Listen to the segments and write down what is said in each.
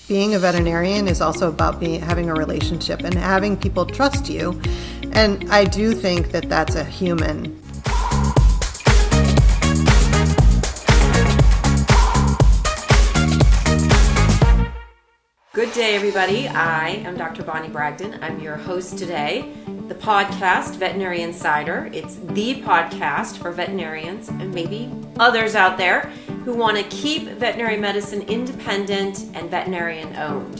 being a veterinarian is also about having a relationship and having people trust you. And I do think that that's a human. Good day, everybody. I am Dr. Bonnie Bragdon. I'm your host today. The podcast, Veterinary Insider. It's the podcast for veterinarians and maybe others out there who want to keep veterinary medicine independent and veterinarian owned.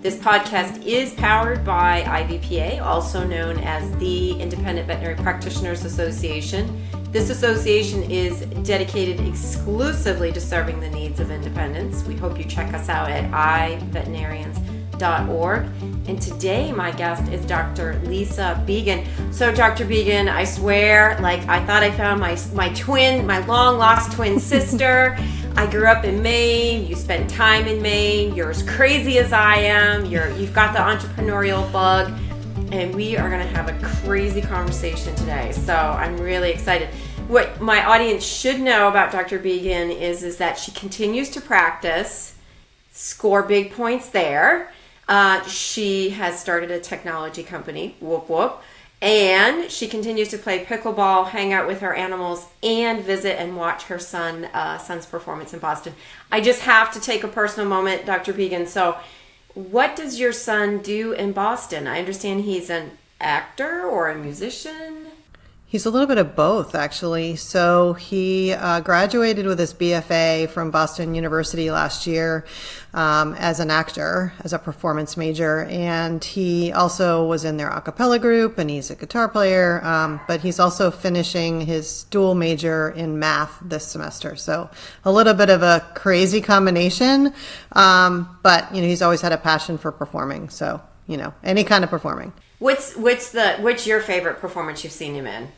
This podcast is powered by IVPA, also known as the Independent Veterinary Practitioners Association. This association is dedicated exclusively to serving the needs of independents. We hope you check us out at iveterinarians.org. And today my guest is Dr. Lisa Beagan. So Dr. Beagan, I swear, I thought I found my long lost twin sister. I grew up in Maine. You spent time in Maine. You're as crazy as I am. You've got the entrepreneurial bug. And we are going to have a crazy conversation today. So I'm really excited. What my audience should know about Dr. Beagan is that she continues to practice, score big points there. She has started a technology company, whoop whoop, and she continues to play pickleball, hang out with her animals, and visit and watch her son's performance in Boston. I just have to take a personal moment, Dr. Beagan. So what does your son do in Boston? I understand he's an actor or a musician. He's a little bit of both, actually. So he graduated with his BFA from Boston University last year as an actor, as a performance major. And he also was in their a cappella group, and he's a guitar player. But he's also finishing his dual major in math this semester. So a little bit of a crazy combination. But, he's always had a passion for performing. So, any kind of performing. What's your favorite performance you've seen him in?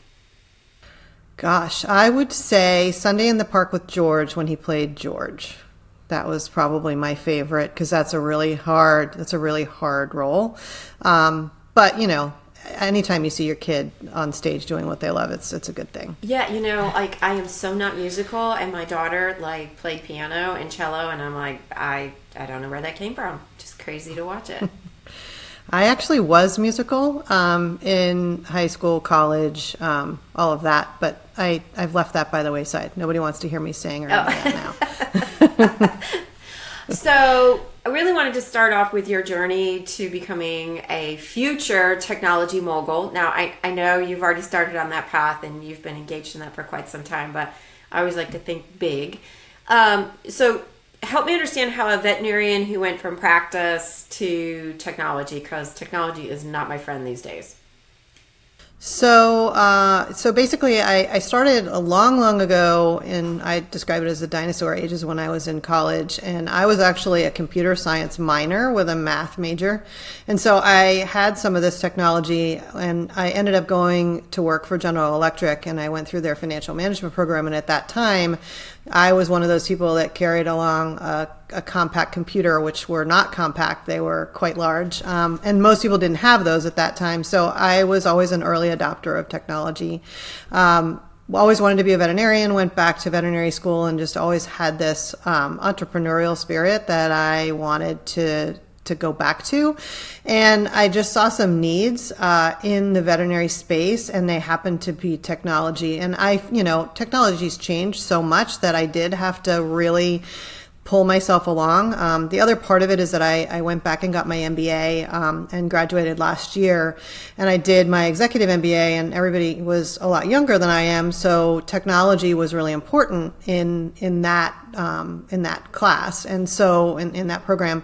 Gosh, I would say Sunday in the Park with George when he played George. That was probably my favorite because that's a really hard role. But anytime you see your kid on stage doing what they love, it's a good thing. Yeah, I am so not musical, and my daughter played piano and cello, and I'm I don't know where that came from. Just crazy to watch it. I actually was musical in high school, college, all of that, but I've left that by the wayside. Nobody wants to hear me sing or anything now. So I really wanted to start off with your journey to becoming a future technology mogul. Now, I know you've already started on that path and you've been engaged in that for quite some time, but I always like to think big. So help me understand how a veterinarian who went from practice to technology, because technology is not my friend these days. So basically I started a long ago, and I describe it as the dinosaur ages when I was in college, and I was actually a computer science minor with a math major. And so I had some of this technology, and I ended up going to work for General Electric, and I went through their financial management program. And at that time, I was one of those people that carried along a compact computer, which were not compact. They were quite large. And most people didn't have those at that time. So I was always an early adopter of technology. Always wanted to be a veterinarian, went back to veterinary school, and just always had this entrepreneurial spirit that I wanted to go back to. And I just saw some needs in the veterinary space, and they happened to be technology. And technology's changed so much that I did have to really pull myself along. The other part of it is that I went back and got my MBA and graduated last year. And I did my executive MBA, and everybody was a lot younger than I am. So technology was really important in that class. And so in that program.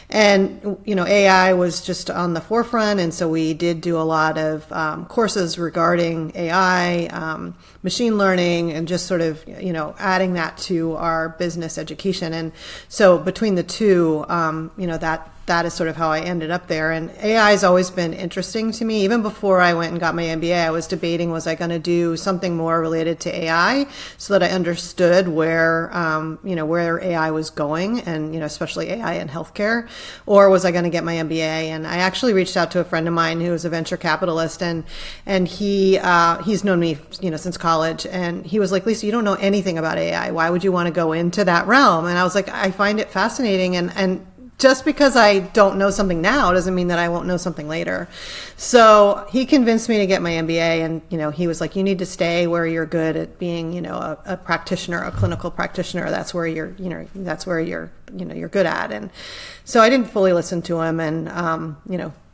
And, AI was just on the forefront. And so we did do a lot of courses regarding AI, machine learning, and just sort of, adding that to our business education. And so between the two, that is sort of how I ended up there. And AI has always been interesting to me. Even before I went and got my MBA, I was debating, was I going to do something more related to AI so that I understood where AI was going, and, especially AI in healthcare, or was I going to get my MBA? And I actually reached out to a friend of mine who is a venture capitalist, and he's known me, since college. And he was like, Lisa, you don't know anything about AI. Why would you want to go into that realm? And I was like, I find it fascinating. And just because I don't know something now doesn't mean that I won't know something later. So he convinced me to get my MBA, and, he was like, you need to stay where you're good at being, a practitioner, a clinical practitioner. That's where you're good at. And so I didn't fully listen to him. And,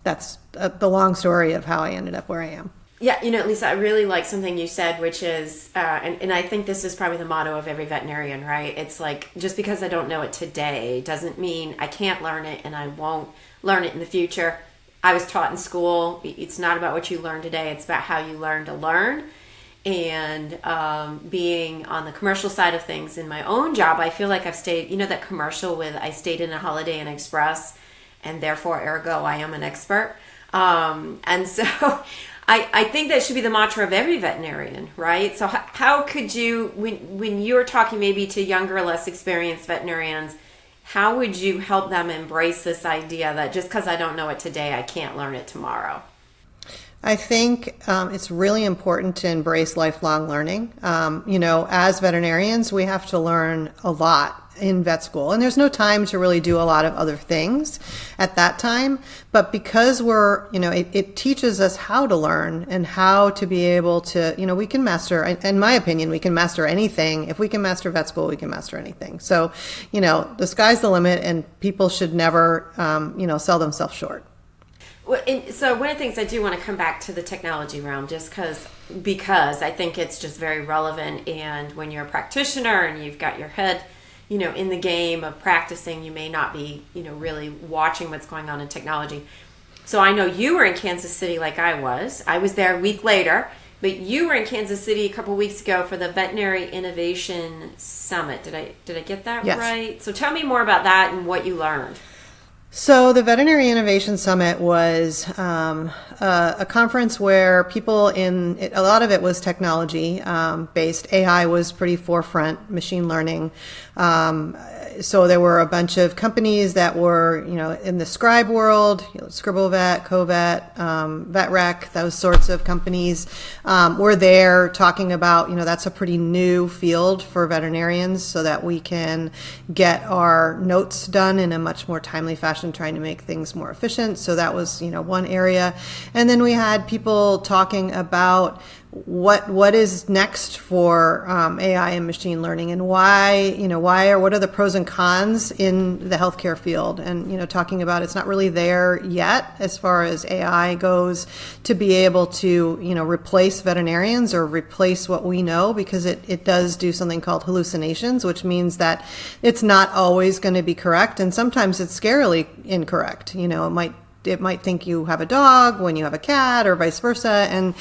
that's the long story of how I ended up where I am. Yeah, Lisa, I really like something you said, which is, and I think this is probably the motto of every veterinarian, right? It's like, just because I don't know it today doesn't mean I can't learn it and I won't learn it in the future. I was taught in school, it's not about what you learn today, it's about how you learn to learn. And being on the commercial side of things in my own job, I feel like I've stayed, that commercial with I stayed in a Holiday Inn Express, and therefore, ergo, I am an expert. And so I think that should be the mantra of every veterinarian, right? So how could you, when you're talking maybe to younger, less experienced veterinarians, how would you help them embrace this idea that just because I don't know it today, I can't learn it tomorrow? I think it's really important to embrace lifelong learning. As veterinarians, we have to learn a lot in vet school, and there's no time to really do a lot of other things at that time. But because it teaches us how to learn and how to be able to, we can master, in my opinion, we can master anything. If we can master vet school, we can master anything. So, the sky's the limit, and people should never, sell themselves short. Well, so one of the things I do want to come back to the technology realm, just because I think it's just very relevant. And when you're a practitioner and you've got your head, in the game of practicing, you may not be, really watching what's going on in technology. So I know you were in Kansas City like I was. I was there a week later, but you were in Kansas City a couple weeks ago for the Veterinary Innovation Summit. Did I get that Yes. right? So tell me more about that and what you learned. So the Veterinary Innovation Summit was a conference where people a lot of it was technology based. AI was pretty forefront, machine learning. So there were a bunch of companies that were, in the scribe world, ScribbleVet, Covet, VetRec, those sorts of companies were there talking about, that's a pretty new field for veterinarians so that we can get our notes done in a much more timely fashion, trying to make things more efficient. So that was, one area. And then we had people talking about what is next for AI and machine learning, and what are the pros and cons in the healthcare field, and talking about it's not really there yet as far as AI goes to be able to replace veterinarians or replace what we know, because it does do something called hallucinations, which means that it's not always going to be correct, and sometimes it's scarily incorrect. It might think you have a dog when you have a cat, or vice versa. And,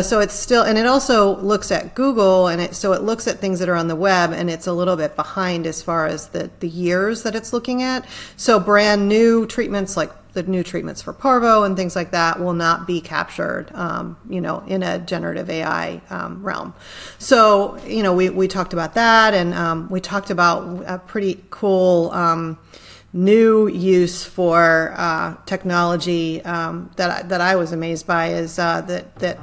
so it's still, and it also looks at Google, and so it looks at things that are on the web, and it's a little bit behind as far as the years that it's looking at. So brand new treatments, like the new treatments for parvo and things like that, will not be captured, in a generative AI realm. So, we talked about that, and we talked about a pretty cool new use for technology that I was amazed by is that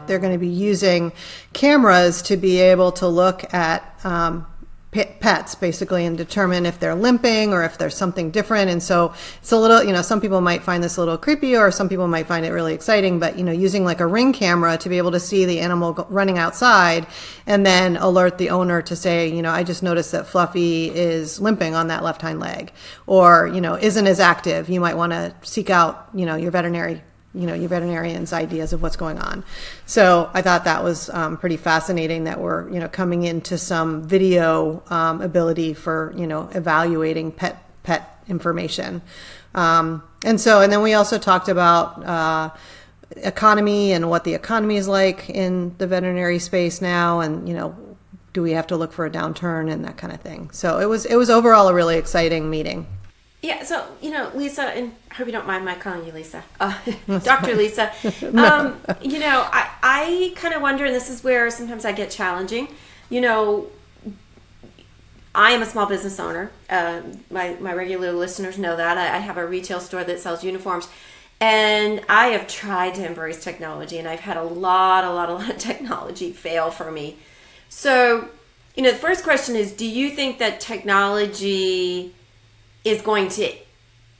they're going to be using cameras to be able to look at pets basically and determine if they're limping or if there's something different. And so it's a little, some people might find this a little creepy, or some people might find it really exciting, but using like a Ring camera to be able to see the animal running outside and then alert the owner to say, I just noticed that Fluffy is limping on that left hind leg, or, isn't as active. You might want to seek out, your veterinarian's ideas of what's going on. So I thought that was pretty fascinating that we're, coming into some video ability for, evaluating pet information. And then we also talked about economy and what the economy is like in the veterinary space now, and, do we have to look for a downturn and that kind of thing. So it was overall a really exciting meeting. Yeah, so, Lisa, and I hope you don't mind my calling you Lisa, Dr. Lisa, I kind of wonder, and this is where sometimes I get challenging, I am a small business owner. My regular listeners know that. I have a retail store that sells uniforms, and I have tried to embrace technology, and I've had a lot of technology fail for me. So, the first question is, do you think that technology is going to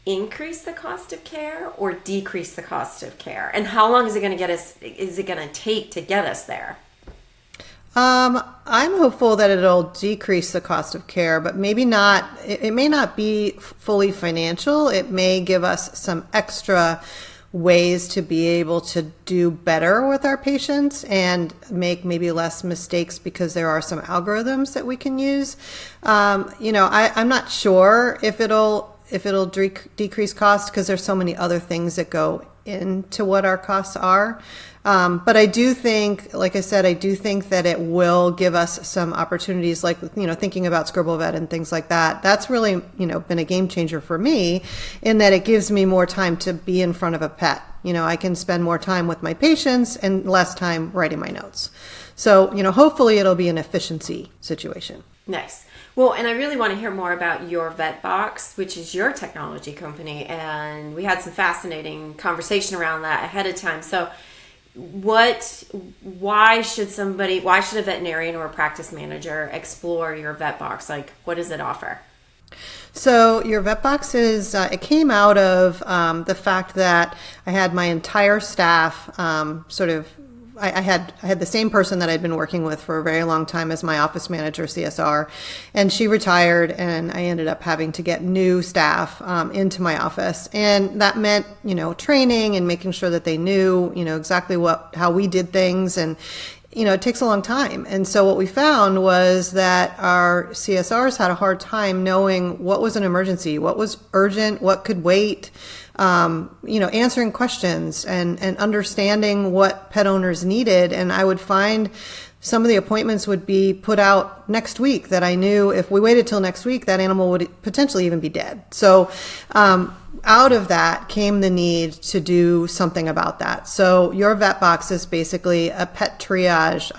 increase the cost of care or decrease the cost of care? And how long is it going to take to get us there? I'm hopeful that it'll decrease the cost of care, but maybe not. It may not be fully financial. It may give us some extra ways to be able to do better with our patients and make maybe less mistakes because there are some algorithms that we can use. I'm not sure if it'll decrease costs because there's so many other things that go into what our costs are. But I do think, like I said, that it will give us some opportunities, like, thinking about ScribbleVet and things like that. That's really, been a game changer for me in that it gives me more time to be in front of a pet. I can spend more time with my patients and less time writing my notes. So, hopefully it'll be an efficiency situation. Nice. Well, and I really want to hear more about YourVetBox, which is your technology company. And we had some fascinating conversation around that ahead of time. So why should a veterinarian or a practice manager explore YourVetBox? Like, what does it offer? So YourVetBox it came out of the fact that I had my entire staff I had the same person that I'd been working with for a very long time as my office manager, CSR, and she retired, and I ended up having to get new staff into my office, and that meant training and making sure that they knew exactly how we did things, and it takes a long time. And so what we found was that our CSRs had a hard time knowing what was an emergency, what was urgent, what could wait. Answering questions and understanding what pet owners needed. And I would find some of the appointments would be put out next week that I knew if we waited till next week, that animal would potentially even be dead. So, out of that came the need to do something about that. So YourVetBox is basically a pet triage,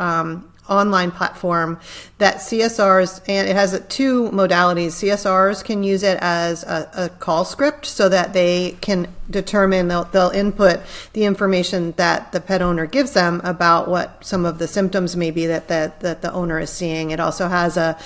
online platform that CSRs, and it has two modalities. CSRs can use it as a call script so that they can determine, they'll input the information that the pet owner gives them about what some of the symptoms may be that the owner is seeing. It also has a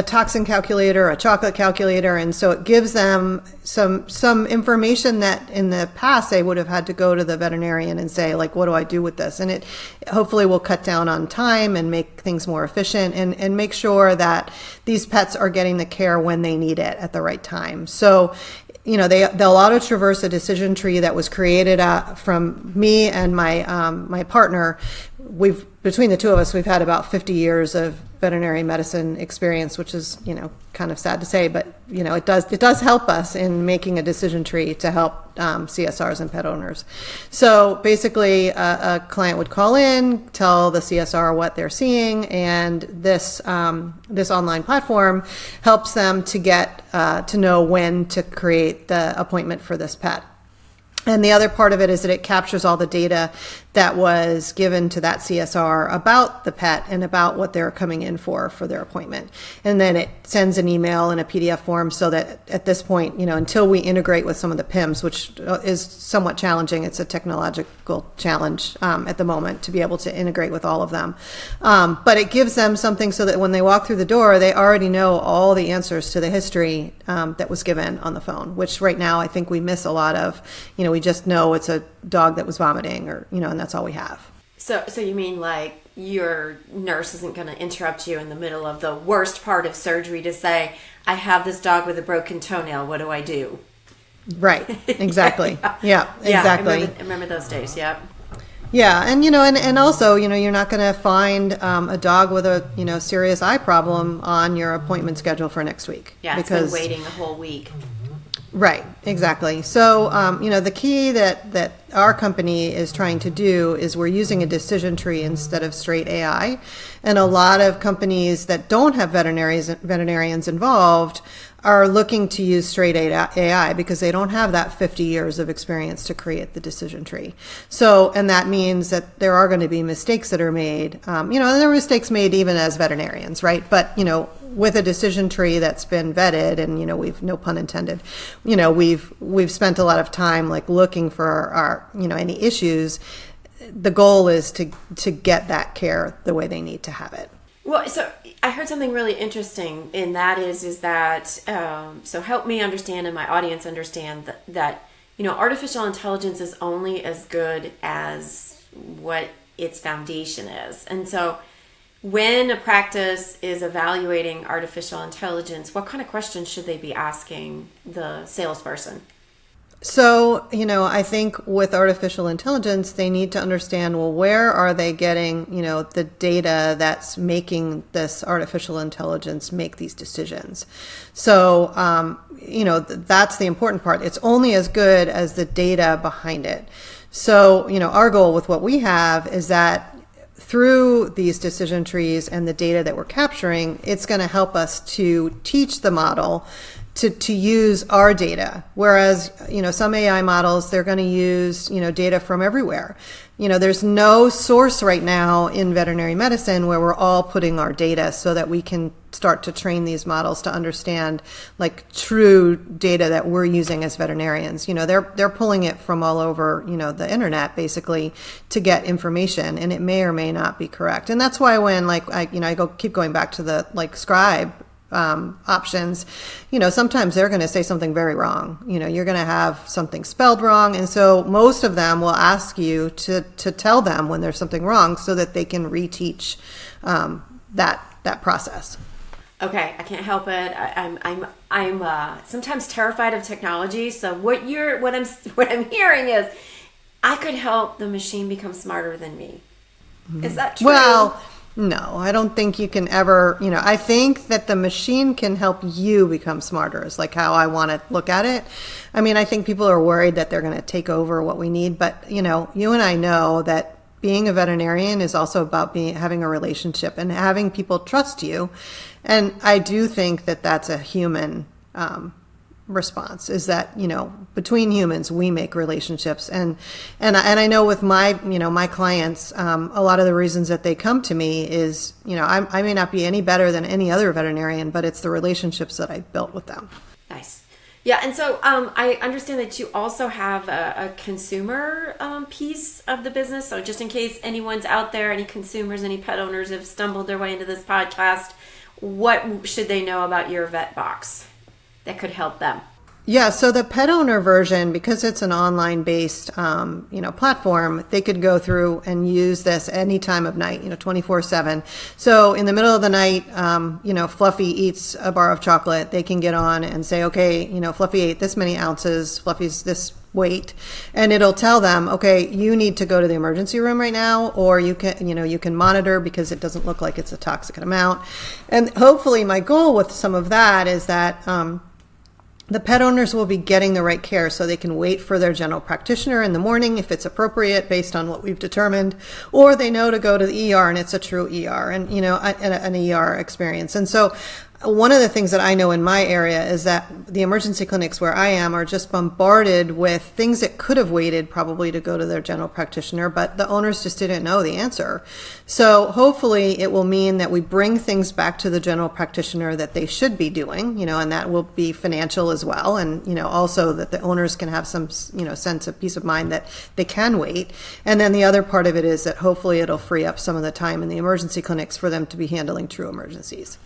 toxin calculator, a chocolate calculator, and so it gives them some information that in the past they would have had to go to the veterinarian and say, like, what do I do with this? And it hopefully will cut down on time and make things more efficient and make sure that these pets are getting the care when they need it at the right time. So they'll auto-traverse a decision tree that was created from me and my partner. Between the two of us, we've had about 50 years of veterinary medicine experience, which is, kind of sad to say, but, it does help us in making a decision tree to help CSRs and pet owners. So basically, a client would call in, tell the CSR what they're seeing, and this online platform helps them to get to know when to create the appointment for this pet. And the other part of it is that it captures all the data that was given to that CSR about the pet and about what they're coming in for their appointment. And then it sends an email in a PDF form so that at this point, until we integrate with some of the PIMS, which is somewhat challenging, it's a technological challenge at the moment to be able to integrate with all of them. But it gives them something so that when they walk through the door, they already know all the answers to the history that was given on the phone, which right now I think we miss a lot of. We just know it's a dog that was vomiting and that's all we have. So you mean like your nurse isn't going to interrupt you in the middle of the worst part of surgery to say, I have this dog with a broken toenail, what do I do? Right, exactly. Yeah, exactly. I remember those days, yep. Yeah, and also, you're not going to find a dog with a, serious eye problem on your appointment schedule for next week. Yeah, because it's been waiting a whole week. Right, exactly. So, the key that our company is trying to do is we're using a decision tree instead of straight AI. And a lot of companies that don't have veterinarians involved are looking to use straight AI because they don't have that 50 years of experience to create the decision tree. So, and that means that there are going to be mistakes that are made. There are mistakes made even as veterinarians, right? But, with a decision tree that's been vetted and, we've, no pun intended, we've spent a lot of time like looking for our any issues. The goal is to get that care the way they need to have it. Well, so I heard something really interesting, and that is that so help me understand and my audience understand that artificial intelligence is only as good as what its foundation is. And so when a practice is evaluating artificial intelligence, what kind of questions should they be asking the salesperson? So, I think with artificial intelligence, they need to understand, well, where are they getting, the data that's making this artificial intelligence make these decisions? So, that's the important part. It's only as good as the data behind it. So, our goal with what we have is that through these decision trees and the data that we're capturing, it's going to help us to teach the model to use our data. Whereas, some AI models, they're going to use, data from everywhere. There's no source right now in veterinary medicine where we're all putting our data so that we can start to train these models to understand like true data that we're using as veterinarians. They're pulling it from all over, the internet basically to get information, and it may or may not be correct. And that's why when I keep going back to the scribe options, sometimes they're going to say something very wrong. You're going to have something spelled wrong. And so most of them will ask you to tell them when there's something wrong so that they can reteach that process. Okay, I can't help it. I'm sometimes terrified of technology. So what I'm hearing is I could help the machine become smarter than me. Mm-hmm. Is that true? Well, no, I don't think you can ever, I think that the machine can help you become smarter is like how I want to look at it. I mean, I think people are worried that they're going to take over what we need, but you and I know that being a veterinarian is also about having a relationship and having people trust you. And I do think that that's a human response, is that between humans we make relationships, and I know with my my clients, a lot of the reasons that they come to me is I may not be any better than any other veterinarian, but it's the relationships that I've built with them. Nice. Yeah, and so I understand that you also have a consumer piece of the business. So just in case anyone's out there, any consumers, any pet owners have stumbled their way into this podcast, what should they know about your VetBox that could help them? Yeah, so the pet owner version, because it's an online based, platform, they could go through and use this any time of night, 24/7. So in the middle of the night, Fluffy eats a bar of chocolate. They can get on and say, okay, Fluffy ate this many ounces, Fluffy's this weight, and it'll tell them, okay, you need to go to the emergency room right now, or you can monitor because it doesn't look like it's a toxic amount. And hopefully my goal with some of that is that, the pet owners will be getting the right care so they can wait for their general practitioner in the morning if it's appropriate based on what we've determined, or they know to go to the ER and it's a true ER and, an ER experience. And so one of the things that I know in my area is that the emergency clinics where I am are just bombarded with things that could have waited probably to go to their general practitioner, but the owners just didn't know the answer. So hopefully it will mean that we bring things back to the general practitioner that they should be doing, and that will be financial as well. And, also that the owners can have some, sense of peace of mind that they can wait. And then the other part of it is that hopefully it'll free up some of the time in the emergency clinics for them to be handling true emergencies.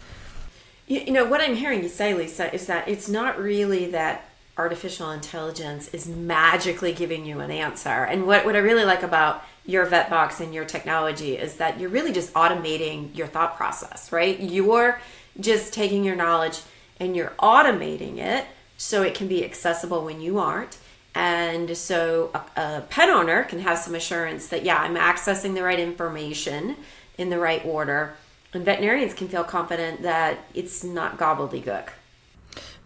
What I'm hearing you say, Lisa, is that it's not really that artificial intelligence is magically giving you an answer. And what I really like about your VetBox and your technology is that you're really just automating your thought process, right? You're just taking your knowledge and you're automating it so it can be accessible when you aren't. And so a pet owner can have some assurance that, yeah, I'm accessing the right information in the right order. And veterinarians can feel confident that it's not gobbledygook.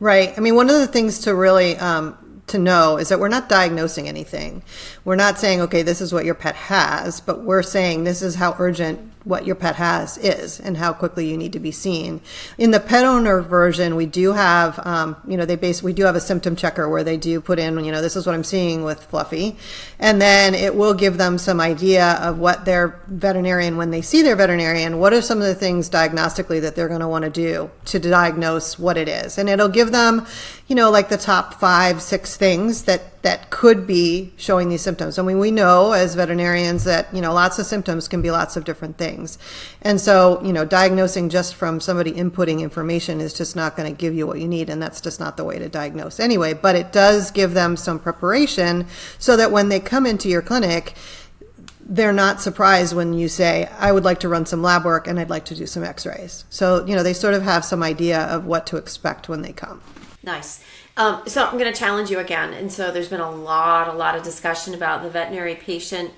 Right. I mean, one of the things to really to know is that we're not diagnosing anything. We're not saying, okay, this is what your pet has, but we're saying this is how urgent what your pet has is and how quickly you need to be seen. In the pet owner version, we do have, we do have a symptom checker where they do put in, this is what I'm seeing with Fluffy. And then it will give them some idea of what their veterinarian, when they see their veterinarian, what are some of the things diagnostically that they're going to want to do to diagnose what it is. And it'll give them, like the top 5-6 things that could be showing these symptoms. I mean, we know as veterinarians that, lots of symptoms can be lots of different things. things. And so, diagnosing just from somebody inputting information is just not going to give you what you need, and that's just not the way to diagnose anyway. But it does give them some preparation so that when they come into your clinic, they're not surprised when you say, I would like to run some lab work and I'd like to do some x-rays. So, they sort of have some idea of what to expect when they come. Nice. So I'm going to challenge you again. And so there's been a lot of discussion about the veterinary patient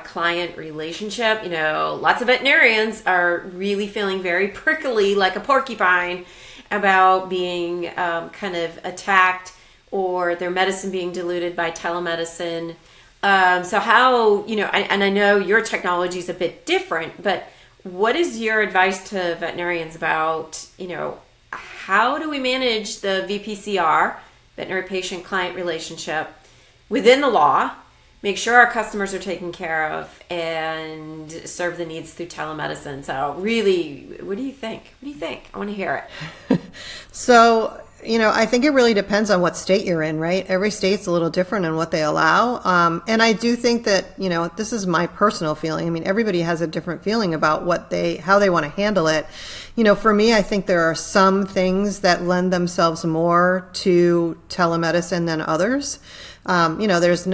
client relationship. Lots of veterinarians are really feeling very prickly like a porcupine about being kind of attacked or their medicine being diluted by telemedicine. So how, and I know your technology is a bit different, but what is your advice to veterinarians about, how do we manage the VPCR, veterinary patient client relationship, within the law, make sure our customers are taken care of, and serve the needs through telemedicine? So really, what do you think? I want to hear it. So, I think it really depends on what state you're in, right? Every state's a little different in what they allow. And I do think that, this is my personal feeling. I mean, everybody has a different feeling about how they want to handle it. For me, I think there are some things that lend themselves more to telemedicine than others. There's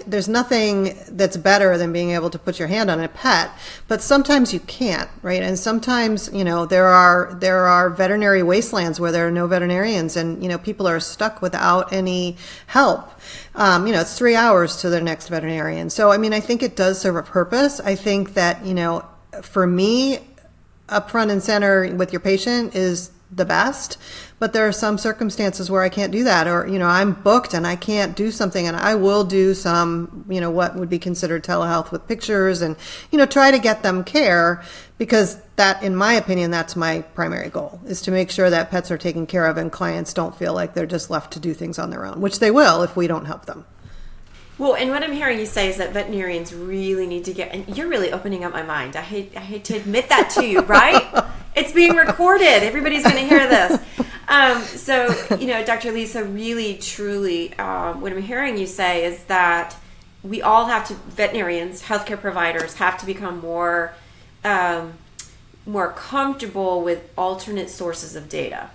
there's nothing that's better than being able to put your hand on a pet, but sometimes you can't, right? And sometimes, there are veterinary wastelands where there are no veterinarians and, people are stuck without any help. It's 3 hours to their next veterinarian. So, I think it does serve a purpose. I think that, for me, up front and center with your patient is the best, but there are some circumstances where I can't do that, or, I'm booked and I can't do something, and I will do some, what would be considered telehealth with pictures and, try to get them care, because that, in my opinion, that's my primary goal, is to make sure that pets are taken care of and clients don't feel like they're just left to do things on their own, which they will if we don't help them. Well, and what I'm hearing you say is that veterinarians really need to get, and you're really opening up my mind. I hate to admit that to you, right? It's being recorded. Everybody's going to hear this. So, Dr. Lisa, really, truly, what I'm hearing you say is that we all have to, veterinarians, healthcare providers, have to become more comfortable with alternate sources of data.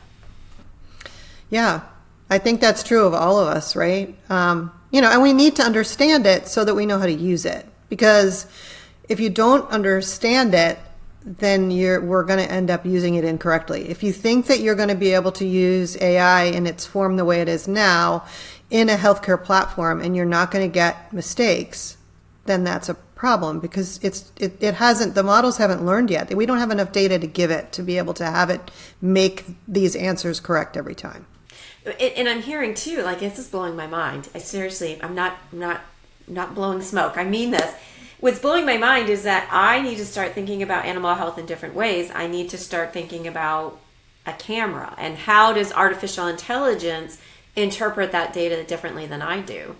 Yeah, I think that's true of all of us, right? And we need to understand it so that we know how to use it. Because if you don't understand it, then we're going to end up using it incorrectly. If you think that you're going to be able to use AI in its form the way it is now in a healthcare platform and you're not going to get mistakes, then that's a problem, because it hasn't, the models haven't learned yet. We don't have enough data to give it to be able to have it make these answers correct every time. And I'm hearing too, like, this is blowing my mind. I'm not blowing smoke. I mean this. What's blowing my mind is that I need to start thinking about animal health in different ways. I need to start thinking about a camera, and how does artificial intelligence interpret that data differently than I do.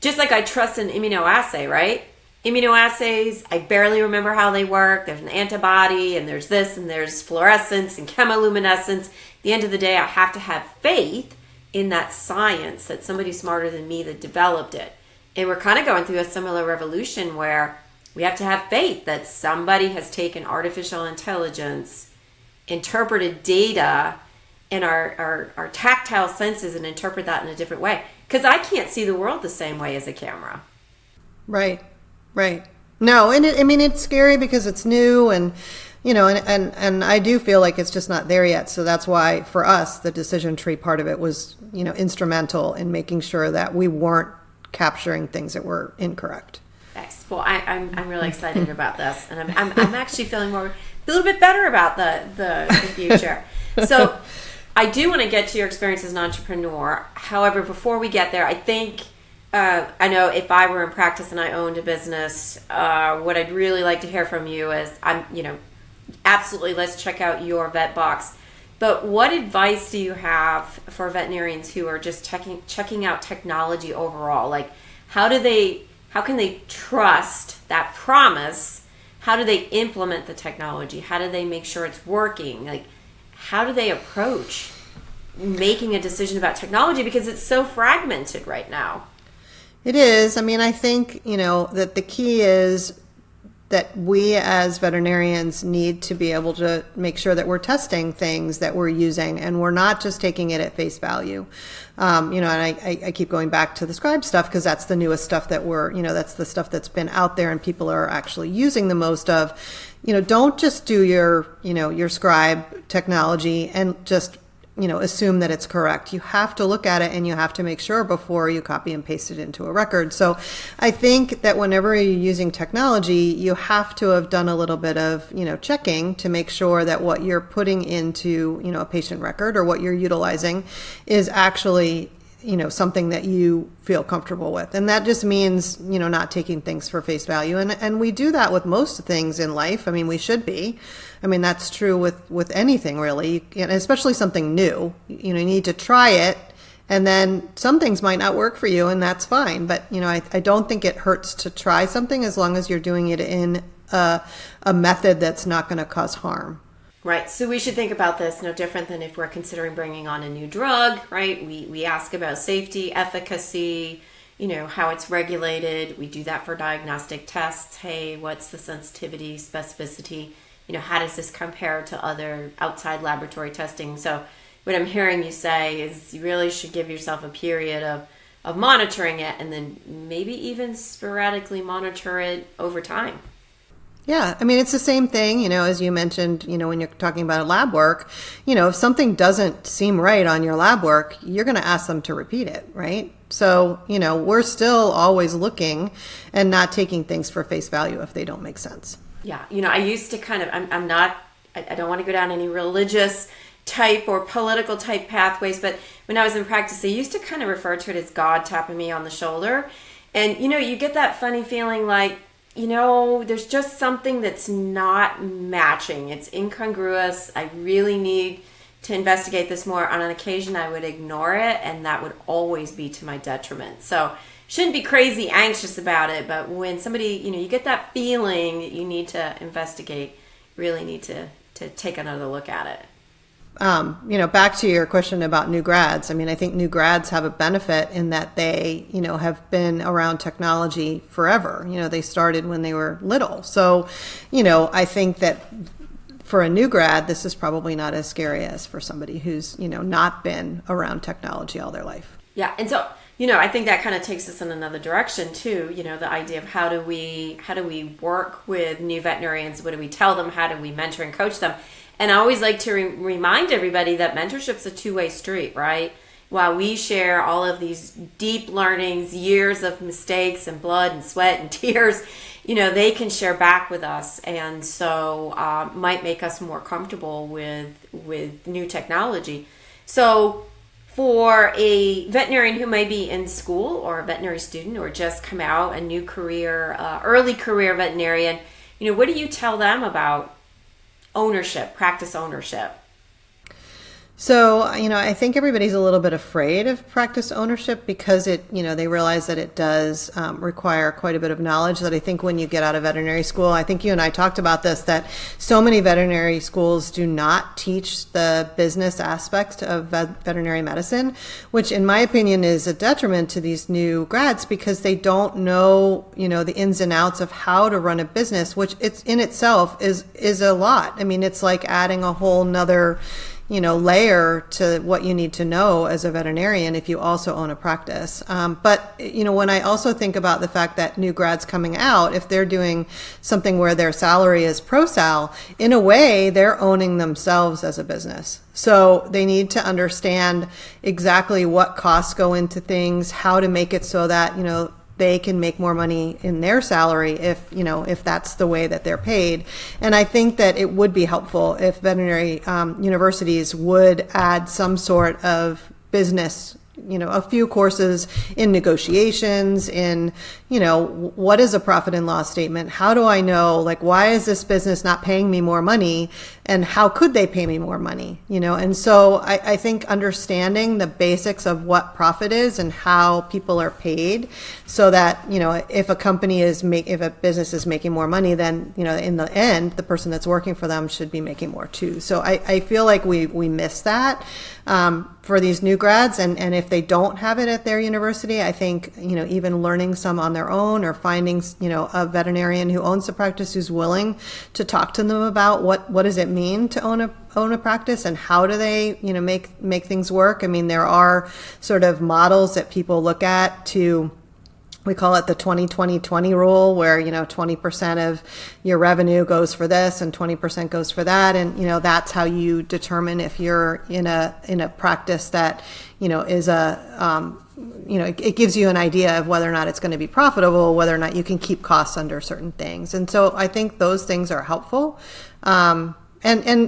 Just like I trust an immunoassay, right? Immunoassays, I barely remember how they work. There's an antibody, and there's this, and there's fluorescence and chemiluminescence. At the end of the day, I have to have faith in that science, that somebody smarter than me that developed it. And we're kind of going through a similar revolution where we have to have faith that somebody has taken artificial intelligence, interpreted data and our tactile senses, and interpret that in a different way. Because I can't see the world the same way as a camera. Right. No, and it's scary because it's new, and and I do feel like it's just not there yet. So that's why, for us, the decision tree part of it was, instrumental in making sure that we weren't capturing things that were incorrect. Nice. Well, I'm really excited about this, and I'm actually feeling a little bit better about the future. So I do want to get to your experience as an entrepreneur. However, before we get there, I think I know if I were in practice and I owned a business, what I'd really like to hear from you is, absolutely, let's check out YourVetBox. But what advice do you have for veterinarians who are just checking out technology overall? Like, how can they trust that promise? How do they implement the technology? How do they make sure it's working? Like, how do they approach making a decision about technology? Because it's so fragmented right now. It is. I think, that the key is that we as veterinarians need to be able to make sure that we're testing things that we're using and we're not just taking it at face value. And I keep going back to the scribe stuff because that's the newest stuff that that's the stuff that's been out there and people are actually using the most of. Don't just do your scribe technology and just assume that it's correct. You have to look at it and you have to make sure before you copy and paste it into a record. So I think that whenever you're using technology, you have to have done a little bit of, checking to make sure that what you're putting into, a patient record or what you're utilizing is actually something that you feel comfortable with. And that just means, not taking things for face value. And we do that with most things in life. I mean, we should be. I mean, that's true with anything really, and especially something new. You need to try it, and then some things might not work for you, and that's fine. But, I don't think it hurts to try something as long as you're doing it in a method that's not going to cause harm. Right. So we should think about this no different than if we're considering bringing on a new drug, right? We ask about safety, efficacy, how it's regulated. We do that for diagnostic tests. Hey, what's the sensitivity, specificity? How does this compare to other outside laboratory testing? So what I'm hearing you say is you really should give yourself a period of monitoring it and then maybe even sporadically monitor it over time. Yeah, I mean, it's the same thing, as you mentioned, when you're talking about lab work, if something doesn't seem right on your lab work, you're going to ask them to repeat it, right? So, we're still always looking and not taking things for face value if they don't make sense. Yeah, I used to I don't want to go down any religious type or political type pathways, but when I was in practice, I used to kind of refer to it as God tapping me on the shoulder. And, you get that funny feeling like, there's just something that's not matching. It's incongruous. I really need to investigate this more. On an occasion, I would ignore it, and that would always be to my detriment. So shouldn't be crazy anxious about it, but when somebody, you get that feeling that you need to investigate, really need to take another look at it. Back to your question about new grads. I mean, I think new grads have a benefit in that they, have been around technology forever. They started when they were little. So, I think that for a new grad, this is probably not as scary as for somebody who's, not been around technology all their life. Yeah. And so, I think that kind of takes us in another direction too. The idea of how do we work with new veterinarians? What do we tell them? How do we mentor and coach them? And I always like to remind everybody that mentorship's a two-way street, right? While we share all of these deep learnings, years of mistakes and blood and sweat and tears, they can share back with us. And so might make us more comfortable with new technology. So for a veterinarian who may be in school or a veterinary student or just come out, a new career, early career veterinarian, what do you tell them about ownership, practice ownership? So, I think everybody's a little bit afraid of practice ownership because they realize that it does require quite a bit of knowledge that I think when you get out of veterinary school, I think you and I talked about this, that so many veterinary schools do not teach the business aspects of veterinary medicine, which in my opinion is a detriment to these new grads because they don't know, the ins and outs of how to run a business, which it's in itself is a lot. I mean, it's like adding a whole nother layer to what you need to know as a veterinarian if you also own a practice. But when I also think about the fact that new grads coming out, if they're doing something where their salary is pro-sal, in a way, they're owning themselves as a business. So they need to understand exactly what costs go into things, how to make it so that, they can make more money in their salary if that's the way that they're paid. And I think that it would be helpful if veterinary universities would add some sort of business, a few courses in negotiations, in, what is a profit and loss statement? How do I know, why is this business not paying me more money? and how could they pay me more money, And so I think understanding the basics of what profit is and how people are paid, so that, if a business is making more money, then, in the end, the person that's working for them should be making more too. So I feel like we miss that for these new grads. And if they don't have it at their university, I think, even learning some on their own, or finding, a veterinarian who owns a practice who's willing to talk to them about what does it mean to own a practice, and how do they, make things work. I mean, there are sort of models that people look at to, we call it the 20-20-20 rule, where, 20% of your revenue goes for this and 20% goes for that. And, that's how you determine if you're in a practice that, is it gives you an idea of whether or not it's going to be profitable, whether or not you can keep costs under certain things. And so I think those things are helpful. And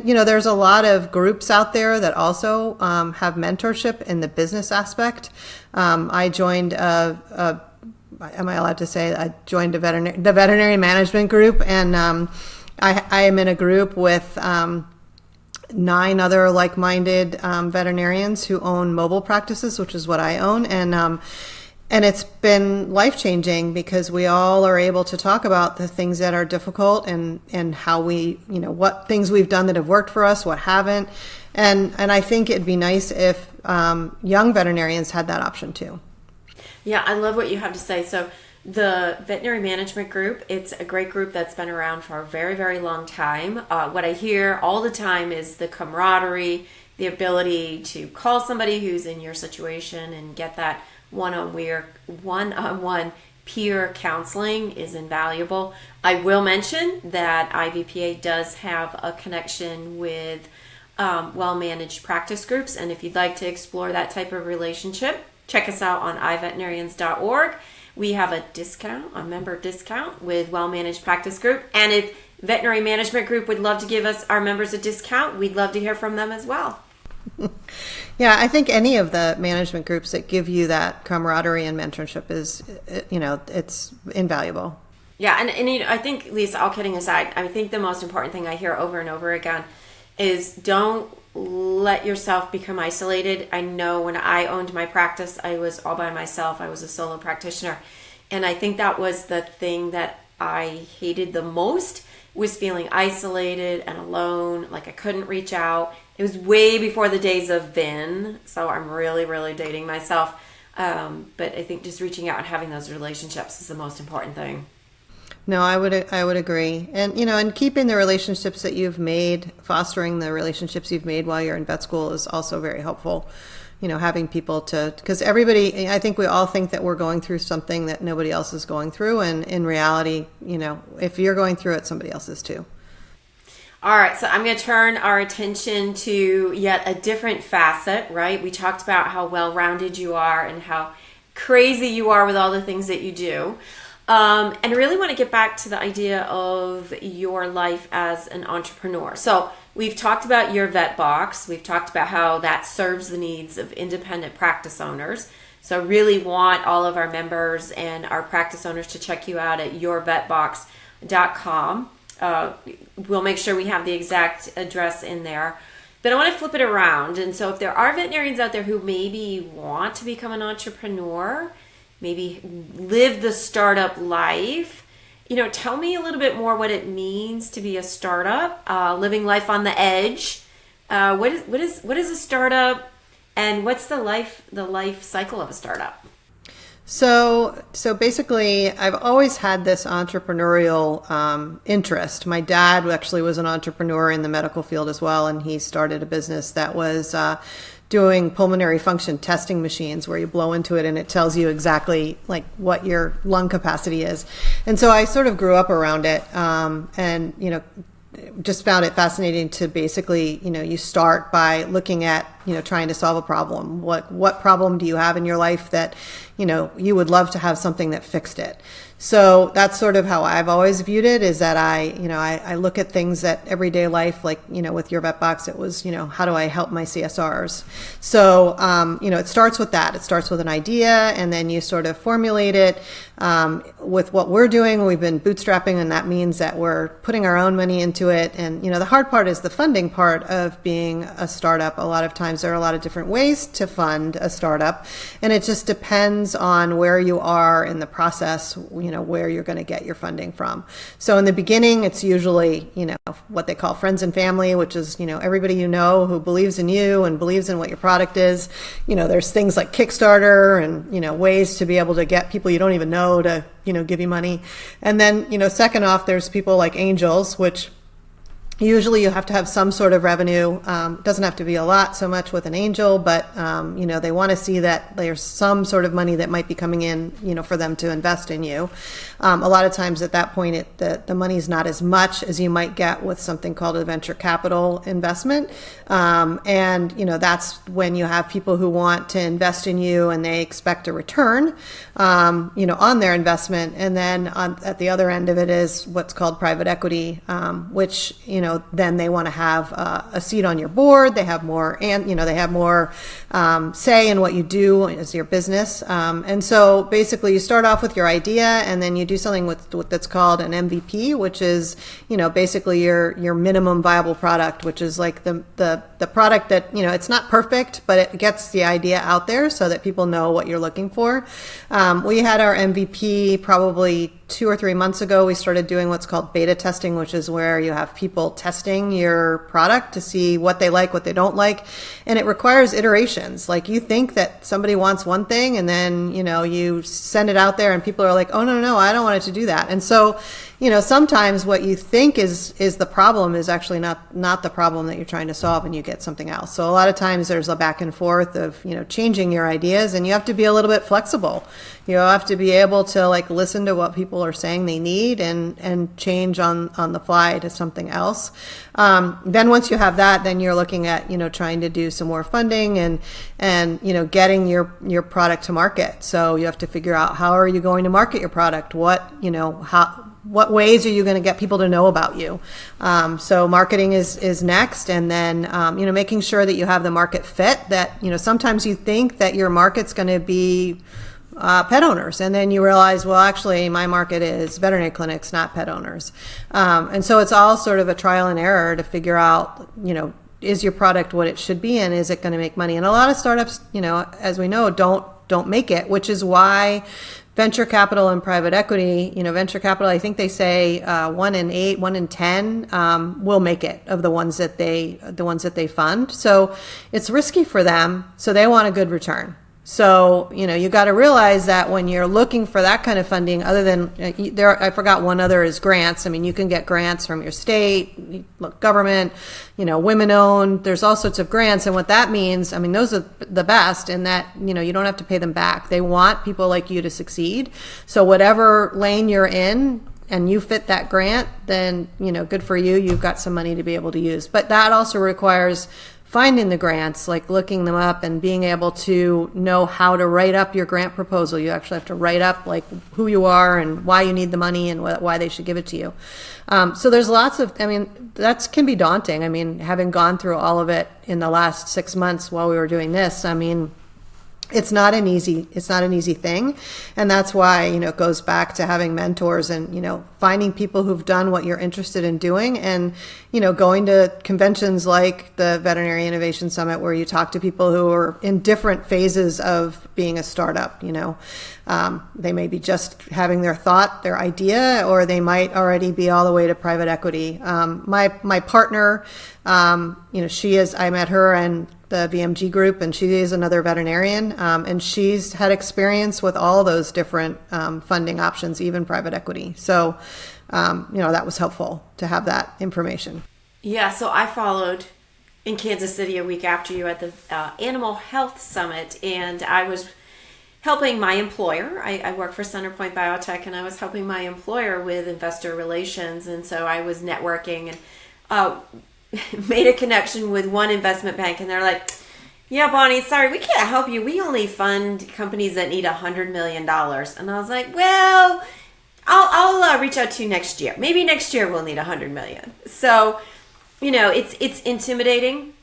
there's a lot of groups out there that also have mentorship in the business aspect. I joined am I allowed to say I joined the Veterinarian Management Group, and I am in a group with 9 other like-minded veterinarians who own mobile practices, which is what I own, and it's been life-changing, because we all are able to talk about the things that are difficult, and how we, what things we've done that have worked for us, what haven't, and I think it'd be nice if young veterinarians had that option too. Yeah, I love what you have to say. So the Veterinary Management Group, it's a great group that's been around for a very, very long time. What I hear all the time is the camaraderie, the ability to call somebody who's in your situation and get that one-on-one peer counseling is invaluable. I will mention that IVPA does have a connection with well-managed practice groups, and if you'd like to explore that type of relationship, check us out on iveterinarians.org. We have a member discount with Well-Managed Practice Group. And if Veterinary Management Group would love to give us our members a discount, we'd love to hear from them as well. Yeah, I think any of the management groups that give you that camaraderie and mentorship is, it's invaluable. Yeah, and I think, Lisa, all kidding aside, I think the most important thing I hear over and over again is don't let yourself become isolated. I know when I owned my practice, I was all by myself. I was a solo practitioner. And I think that was the thing that I hated the most, was feeling isolated and alone, like I couldn't reach out. It was way before the days of Vin, so I'm really, really dating myself. But I think just reaching out and having those relationships is the most important thing. No, I would agree. And, and keeping the relationships that you've made, fostering the relationships you've made while you're in vet school is also very helpful. Having people because everybody, I think we all think that we're going through something that nobody else is going through. And in reality, if you're going through it, somebody else is too. All right, so I'm going to turn our attention to yet a different facet, right? We talked about how well-rounded you are and how crazy you are with all the things that you do. And I really want to get back to the idea of your life as an entrepreneur. So we've talked about YourVetBox. We've talked about how that serves the needs of independent practice owners. So I really want all of our members and our practice owners to check you out at YourVetBox.com. We'll make sure we have the exact address in there. But I want to flip it around. And so if there are veterinarians out there who maybe want to become an entrepreneur, maybe live the startup life, tell me a little bit more what it means to be a startup, living life on the edge. What is a startup, and what's the life cycle of a startup? So basically, I've always had this entrepreneurial interest. My dad actually was an entrepreneur in the medical field as well, and he started a business that was doing pulmonary function testing machines, where you blow into it and it tells you exactly like what your lung capacity is. And so I sort of grew up around it, and just found it fascinating to basically, you start by looking at trying to solve a problem. What problem do you have in your life that, you would love to have something that fixed it? So that's sort of how I've always viewed it, is that I look at things that everyday life, like, with YourVetBox, it was, how do I help my CSRs? So, it starts with that. It starts with an idea, and then you sort of formulate it. With what we're doing, we've been bootstrapping, and that means that we're putting our own money into it. And, the hard part is the funding part of being a startup. A lot of times there are a lot of different ways to fund a startup, and it just depends on where you are in the process, where you're going to get your funding from. So in the beginning, it's usually, what they call friends and family, which is, everybody who believes in you and believes in what your product is. There's things like Kickstarter and, ways to be able to get people you don't even know to, give you money. And then, second off, there's people like angels, which usually you have to have some sort of revenue. It doesn't have to be a lot so much with an angel, but, they want to see that there's some sort of money that might be coming in, for them to invest in you. A lot of times at that point, the money is not as much as you might get with something called a venture capital investment. And, that's when you have people who want to invest in you and they expect a return, on their investment. And then at the other end of it is what's called private equity, which, then they want to have a seat on your board. They have more, say in what you do as your business. And so basically you start off with your idea, and then you do something with what that's called an MVP, which is, basically your minimum viable product, which is like the product that, it's not perfect, but it gets the idea out there so that people know what you're looking for. We had our MVP probably 2 or 3 months ago. We started doing what's called beta testing, which is where you have people testing your product to see what they like, what they don't like. And it requires iterations. Like, you think that somebody wants one thing, and then, you send it out there and people are like, oh, no, I don't want it to do that. And so, sometimes what you think is the problem is actually not the problem that you're trying to solve, and you get something else. So a lot of times there's a back and forth of, changing your ideas, and you have to be a little bit flexible. You have to be able to listen to what people are saying they need and change on the fly to something else. Then once you have that, then you're looking at, trying to do some more funding and getting your product to market. So you have to figure out, how are you going to market your product? What ways are you going to get people to know about you? So marketing is next. And then, making sure that you have the market fit, that, sometimes you think that your market's going to be pet owners, and then you realize, well, actually my market is veterinary clinics, not pet owners. And so it's all sort of a trial and error to figure out, is your product what it should be, and is it going to make money? And a lot of startups, as we know, don't make it, which is why venture capital and private equity, venture capital, I think they say 1 in 8, 1 in 10 will make it, of the ones that they fund. So it's risky for them. So they want a good return. So, you got to realize that when you're looking for that kind of funding, other than I forgot one other is grants. I mean, you can get grants from your state, government, women owned. There's all sorts of grants. And what that means, I mean, those are the best in that, you don't have to pay them back. They want people like you to succeed. So whatever lane you're in, and you fit that grant, then, good for you. You've got some money to be able to use. But that also requires finding the grants, like looking them up and being able to know how to write up your grant proposal. You actually have to write up who you are and why you need the money and why they should give it to you. So there's lots of, that can be daunting. Having gone through all of it in the last 6 months while we were doing this, it's not an easy thing. And that's why, it goes back to having mentors and, finding people who've done what you're interested in doing, and, going to conventions like the Veterinary Innovation Summit, where you talk to people who are in different phases of being a startup. They may be just having their idea, or they might already be all the way to private equity. My partner, I met her and the VMG group, and she is another veterinarian, and she's had experience with all those different funding options, even private equity. So, that was helpful to have that information. Yeah, so I followed in Kansas City a week after you at the Animal Health Summit, and I was helping my employer. I work for Centerpoint Biotech, and I was helping my employer with investor relations, and so I was networking and made a connection with one investment bank, and they're like, Yeah, Bonnie, sorry, we can't help you. We only fund companies that need $100 million. And I was like, well, I'll reach out to you next year. Maybe next year we'll need $100 million. So, it's intimidating.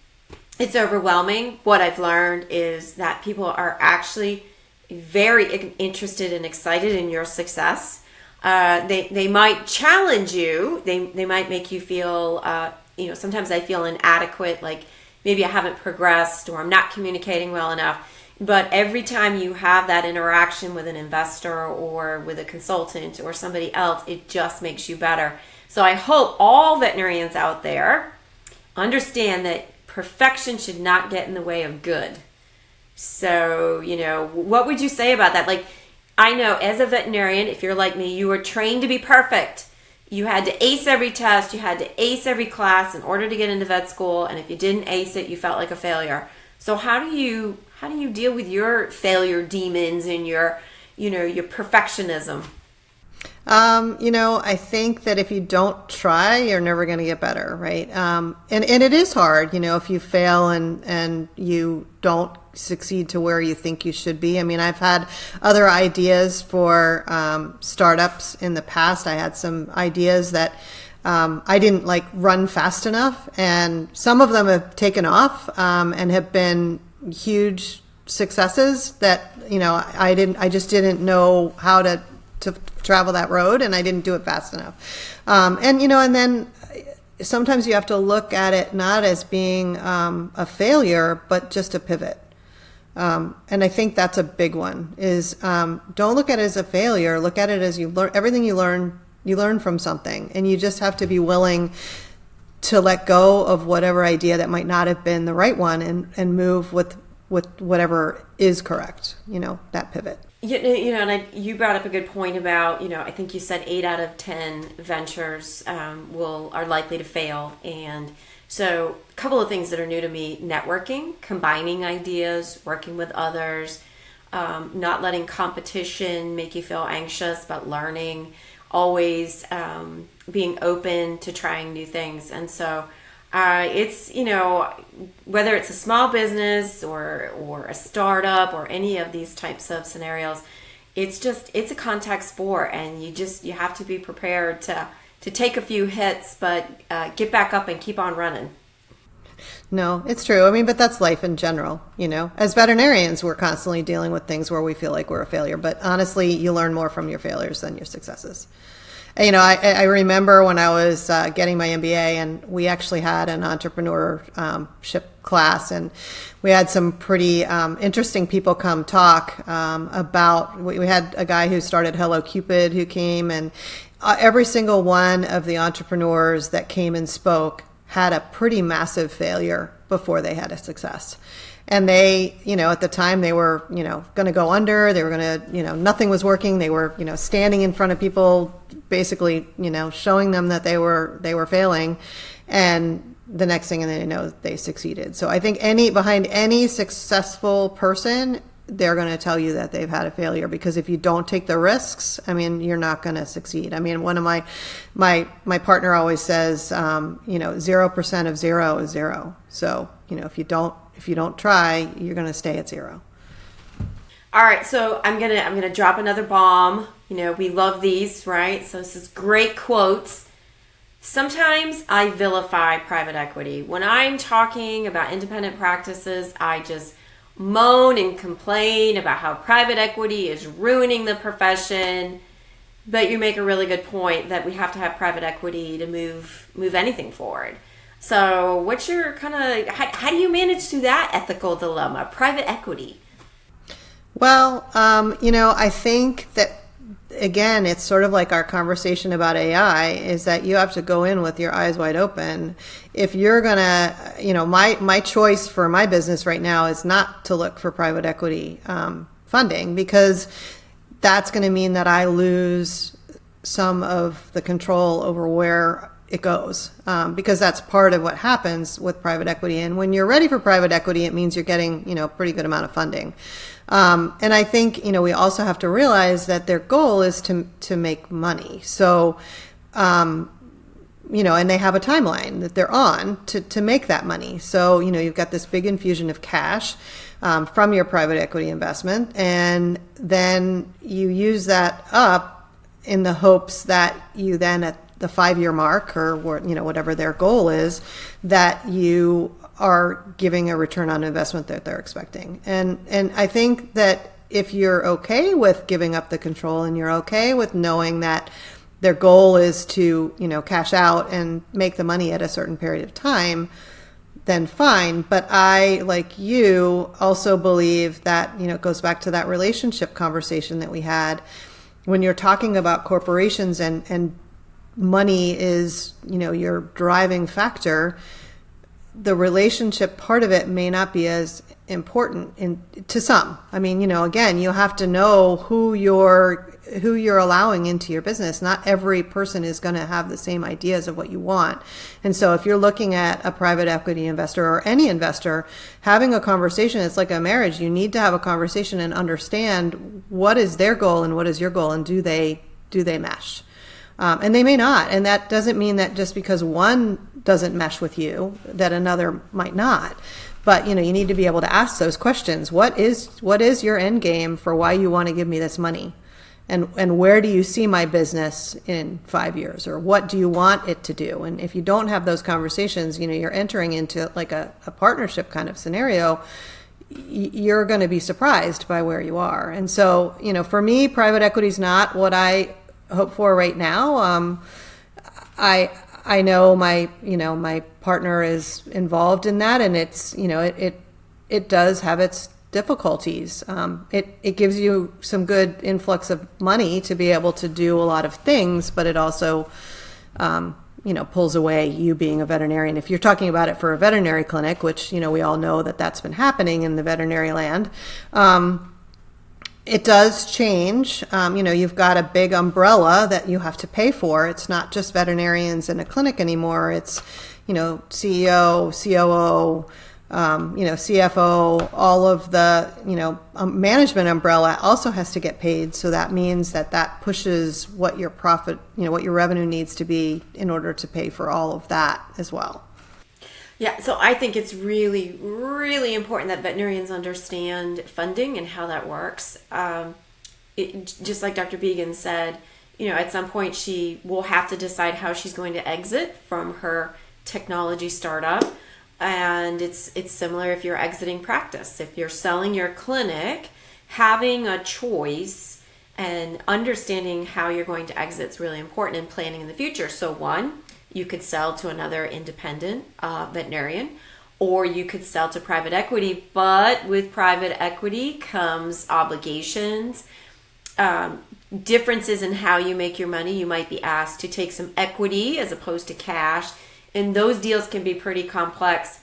It's overwhelming. What I've learned is that people are actually very interested and excited in your success. They might challenge you. They might make you feel, sometimes I feel inadequate, like maybe I haven't progressed or I'm not communicating well enough. But every time you have that interaction with an investor or with a consultant or somebody else, it just makes you better. So I hope all veterinarians out there understand that perfection should not get in the way of good. So, what would you say about that? Like, I know as a veterinarian, if you're like me, you were trained to be perfect. You had to ace every test. You had to ace every class in order to get into vet school. And if you didn't ace it, you felt like a failure. So how do you deal with your failure demons and your perfectionism? I think that if you don't try, you're never going to get better, right? And it is hard, if you fail and you don't succeed to where you think you should be. I mean, I've had other ideas for startups in the past. I had some ideas that I didn't run fast enough, and some of them have taken off and have been huge successes that I just didn't know how to travel that road, and I didn't do it fast enough. And then sometimes you have to look at it not as being a failure, but just a pivot. And I think that's a big one, is don't look at it as a failure. Look at it as you learn. Everything you learn from something, and you just have to be willing to let go of whatever idea that might not have been the right one and move with whatever is correct, that pivot. And you brought up a good point about, I think you said 8 out of 10 ventures are likely to fail. And so a couple of things that are new to me: networking, combining ideas, working with others, not letting competition make you feel anxious, but learning, always being open to trying new things. And so it's, whether it's a small business or a startup or any of these types of scenarios, it's a contact sport, and you have to be prepared to take a few hits, but get back up and keep on running. No, it's true. I mean, but that's life in general. As veterinarians, we're constantly dealing with things where we feel like we're a failure, but honestly, you learn more from your failures than your successes. I remember when I was getting my MBA, and we actually had an entrepreneurship class, and we had some pretty interesting people come talk about. We had a guy who started Hello Cupid who came, and every single one of the entrepreneurs that came and spoke had a pretty massive failure before they had a success. And they, at the time they were, going to go under. They were going to, nothing was working. They were, standing in front of people, basically, showing them that they were failing. And the next thing they know, they succeeded. So I think behind any successful person, they're going to tell you that they've had a failure, because if you don't take the risks, I mean, you're not going to succeed. I mean, one of my partner always says, 0% of zero is zero. So, if you don't try, you're going to stay at zero. All right. So I'm going to drop another bomb. We love these, right? So this is great quotes. Sometimes I vilify private equity. When I'm talking about independent practices, I just moan and complain about how private equity is ruining the profession. But you make a really good point that we have to have private equity to move anything forward. So what's your how do you manage through that ethical dilemma, private equity? Well, I think that, again, it's sort of like our conversation about AI, is that you have to go in with your eyes wide open. If you're going to, my choice for my business right now is not to look for private equity funding, because that's going to mean that I lose some of the control over where it goes, because that's part of what happens with private equity. And when you're ready for private equity, it means you're getting, a pretty good amount of funding. And I think, we also have to realize that their goal is to make money. So, and they have a timeline that they're on to make that money. So, you've got this big infusion of cash from your private equity investment, and then you use that up in the hopes that you then at the 5-year mark or whatever their goal is, that you are giving a return on investment that they're expecting. And I think that if you're okay with giving up the control and you're okay with knowing that their goal is to, cash out and make the money at a certain period of time, then fine. But I, like you, also believe that, it goes back to that relationship conversation that we had. When you're talking about corporations and money is, your driving factor, the relationship part of it may not be as important to some. I mean, again, you have to know who you're allowing into your business. Not every person is going to have the same ideas of what you want. And so if you're looking at a private equity investor or any investor, having a conversation, it's like a marriage. You need to have a conversation and understand what is their goal and what is your goal, and do they mesh? And they may not. And that doesn't mean that just because one doesn't mesh with you, that another might not. But, you need to be able to ask those questions. What is your end game for why you want to give me this money? And where do you see my business in 5 years? Or what do you want it to do? And if you don't have those conversations, you're entering into like a partnership kind of scenario, you're going to be surprised by where you are. And so, for me, private equity is not what I hope for right now. I know my partner is involved in that, and it's it does have its difficulties. It gives you some good influx of money to be able to do a lot of things, but it also pulls away you being a veterinarian. If you're talking about it for a veterinary clinic, which we all know that that's been happening in the veterinary land. It does change. You've got a big umbrella that you have to pay for. It's not just veterinarians in a clinic anymore. It's, CEO, COO, CFO, all of the, management umbrella also has to get paid. So that means that pushes what your profit, what your revenue needs to be in order to pay for all of that as well. Yeah, so I think it's really, really important that veterinarians understand funding and how that works. Just like Dr. Beagan said, at some point she will have to decide how she's going to exit from her technology startup. And it's similar if you're exiting practice. If you're selling your clinic, having a choice and understanding how you're going to exit is really important in planning in the future. So one, you could sell to another independent veterinarian, or you could sell to private equity. But with private equity comes obligations, differences in how you make your money. You might be asked to take some equity as opposed to cash, and those deals can be pretty complex.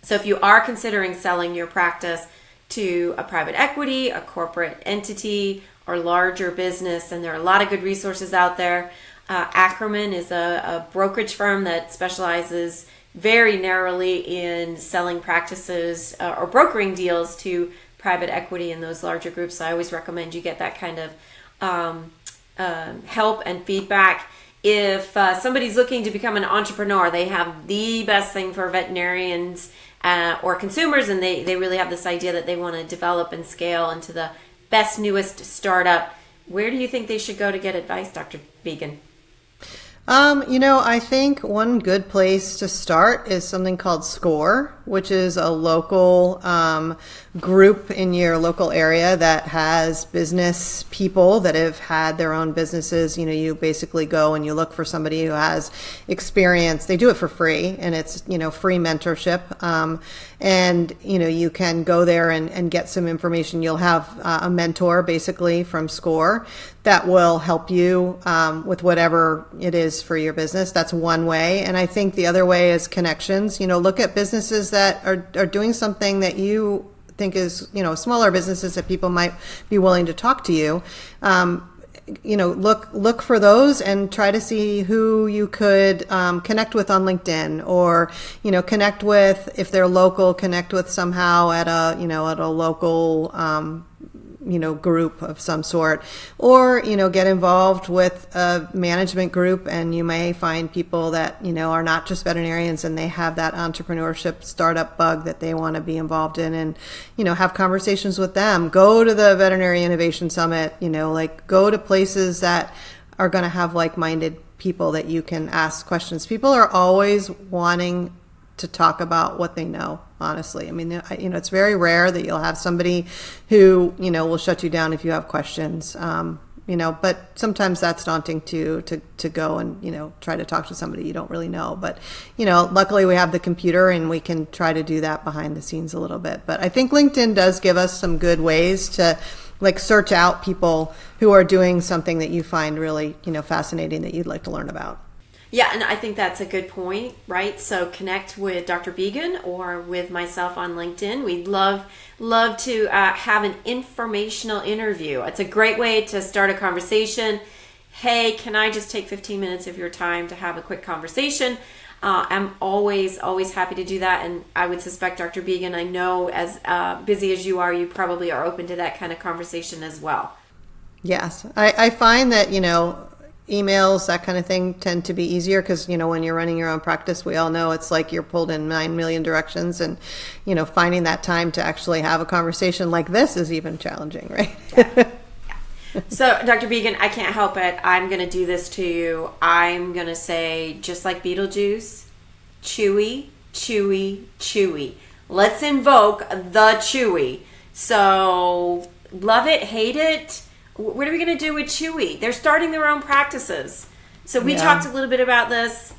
So if you are considering selling your practice to a private equity, a corporate entity, or larger business, and there are a lot of good resources out there. Ackerman is a brokerage firm that specializes very narrowly in selling practices or brokering deals to private equity in those larger groups. So I always recommend you get that kind of help and feedback. If somebody's looking to become an entrepreneur, they have the best thing for veterinarians or consumers, and they really have this idea that they want to develop and scale into the best, newest startup. Where do you think they should go to get advice, Dr. Beagan? I think one good place to start is something called SCORE, which is a local group in your local area that has business people that have had their own businesses. You basically go and you look for somebody who has experience. They do it for free, and it's, free mentorship. And you can go there and get some information. You'll have a mentor basically from SCORE that will help you with whatever it is for your business. That's one way. And I think the other way is connections. Look at businesses that are doing something that you think is, smaller businesses that people might be willing to talk to you. Look for those and try to see who you could connect with on LinkedIn, or connect with, if they're local, connect with somehow at a local group of some sort, or, get involved with a management group, and you may find people that, are not just veterinarians and they have that entrepreneurship startup bug that they want to be involved in, and, have conversations with them. Go to the Veterinary Innovation Summit, go to places that are going to have like-minded people that you can ask questions. People are always wanting to talk about what they know, honestly. I mean, it's very rare that you'll have somebody who, will shut you down if you have questions. But sometimes that's daunting to go and, try to talk to somebody you don't really know. But, luckily we have the computer and we can try to do that behind the scenes a little bit. But I think LinkedIn does give us some good ways to search out people who are doing something that you find really, fascinating that you'd like to learn about. Yeah, and I think that's a good point, right? So connect with Dr. Beagan or with myself on LinkedIn. We'd love to have an informational interview. It's a great way to start a conversation. Hey, can I just take 15 minutes of your time to have a quick conversation? I'm always happy to do that, and I would suspect, Dr. Beagan, I know as busy as you probably are open to that kind of conversation as well. Yes, I find that, emails, that kind of thing, tend to be easier because, when you're running your own practice, we all know it's like you're pulled in 9 million directions, and, finding that time to actually have a conversation like this is even challenging, right? Yeah. So, Dr. Beagan, I can't help it. I'm going to do this to you. I'm going to say, just like Beetlejuice, Chewy, Chewy, Chewy. Let's invoke the Chewy. So, love it, hate it. What are we going to do with Chewy? They're starting their own practices. So we talked a little bit about this.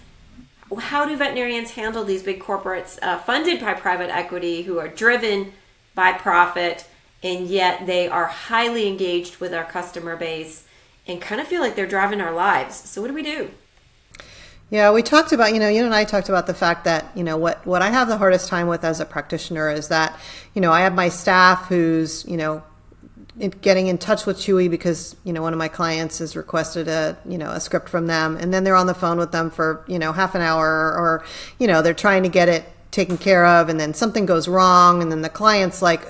How do veterinarians handle these big corporates funded by private equity who are driven by profit, and yet they are highly engaged with our customer base and kind of feel like they're driving our lives? So what do we do? Yeah, we talked about, you and I talked about the fact that, what I have the hardest time with as a practitioner is that, I have my staff who's, getting in touch with Chewy because, one of my clients has requested a script from them, and then they're on the phone with them for, half an hour, or, they're trying to get it taken care of, and then something goes wrong, and then the client's like,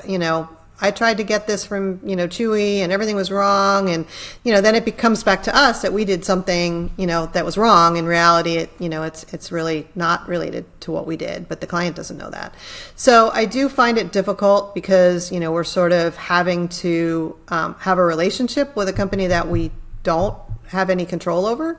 I tried to get this from, Chewy, and everything was wrong. And, then it comes back to us that we did something, that was wrong. In reality, it's really not related to what we did, but the client doesn't know that. So I do find it difficult because, we're sort of having to have a relationship with a company that we don't have any control over.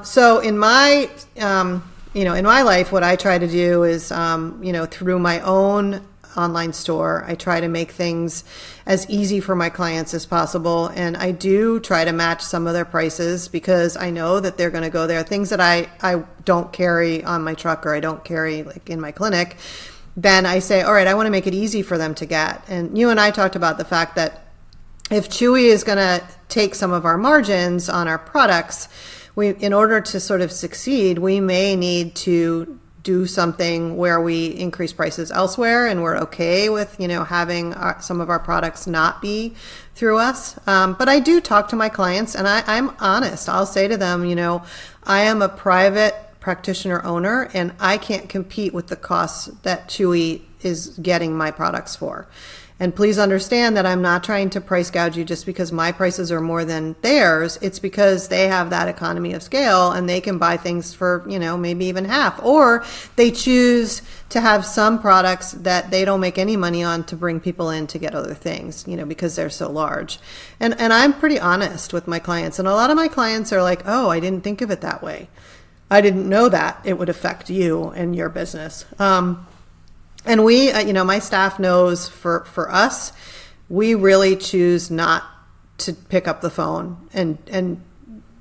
So in my, in my life, what I try to do is, through my own online store, I try to make things as easy for my clients as possible, and I do try to match some of their prices because I know that they're going to go there. Things that I don't carry on my truck or I don't carry like in my clinic, then I say, all right, I want to make it easy for them to get. And you and I talked about the fact that if Chewy is going to take some of our margins on our products, in order to sort of succeed, we may need to do something where we increase prices elsewhere, and we're okay with, having some of our products not be through us. But I do talk to my clients, and I'm honest. I'll say to them, I am a private practitioner owner, and I can't compete with the costs that Chewy is getting my products for. And please understand that I'm not trying to price gouge you just because my prices are more than theirs. It's because they have that economy of scale and they can buy things for, maybe even half. Or they choose to have some products that they don't make any money on to bring people in to get other things, because they're so large. And I'm pretty honest with my clients. And a lot of my clients are like, oh, I didn't think of it that way. I didn't know that it would affect you and your business. And we, my staff knows for us, we really choose not to pick up the phone and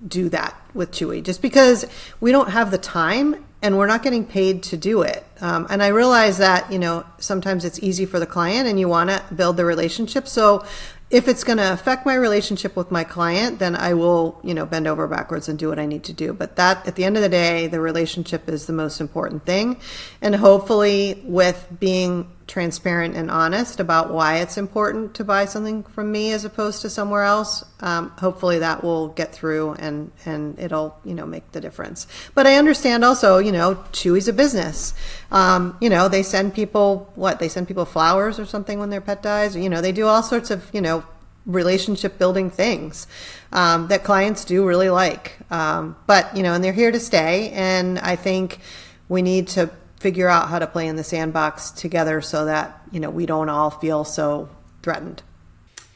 do that with Chewy just because we don't have the time and we're not getting paid to do it. And I realize that, sometimes it's easy for the client and you want to build the relationship. So if it's going to affect my relationship with my client, then I will, bend over backwards and do what I need to do. But that, at the end of the day, the relationship is the most important thing. And hopefully with being transparent and honest about why it's important to buy something from me as opposed to somewhere else, hopefully that will get through and it'll, make the difference. But I understand also, Chewy's a business. They send people flowers or something when their pet dies. They do all sorts of, relationship building things that clients do really like. But, and they're here to stay. And I think we need to figure out how to play in the sandbox together so that, we don't all feel so threatened.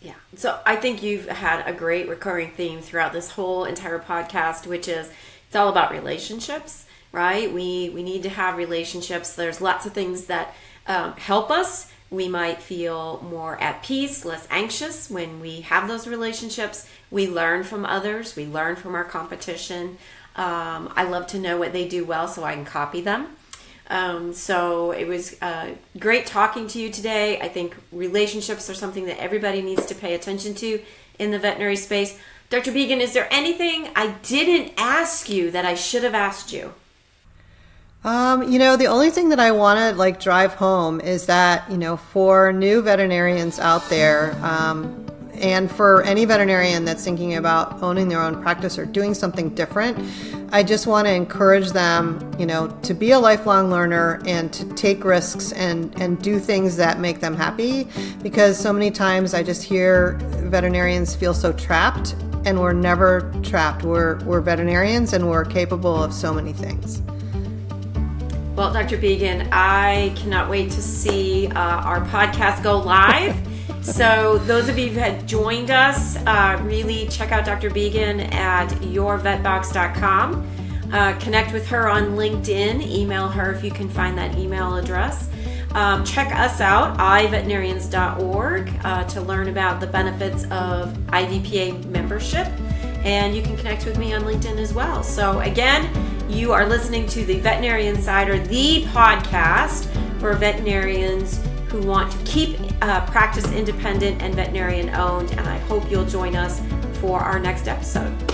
Yeah. So I think you've had a great recurring theme throughout this whole entire podcast, which is it's all about relationships, right? We need to have relationships. There's lots of things that help us. We might feel more at peace, less anxious when we have those relationships. We learn from others. We learn from our competition. I love to know what they do well so I can copy them. So it was great talking to you today. I think relationships are something that everybody needs to pay attention to in the veterinary space. Dr. Beagan, is there anything I didn't ask you that I should have asked you? The only thing that I want to drive home is that, for new veterinarians out there, and for any veterinarian that's thinking about owning their own practice or doing something different, I just want to encourage them, to be a lifelong learner and to take risks and do things that make them happy. Because so many times I just hear veterinarians feel so trapped, and we're never trapped. We're veterinarians and we're capable of so many things. Well, Dr. Beagan, I cannot wait to see our podcast go live. So those of you who have joined us, really check out Dr. Beagan at YourVetBox.com. Connect with her on LinkedIn. Email her if you can find that email address. Check us out, iveterinarians.org, to learn about the benefits of IVPA membership. And you can connect with me on LinkedIn as well. So again, you are listening to the Veterinary Insider, the podcast for veterinarians who want to keep practice independent and veterinarian owned. And I hope you'll join us for our next episode.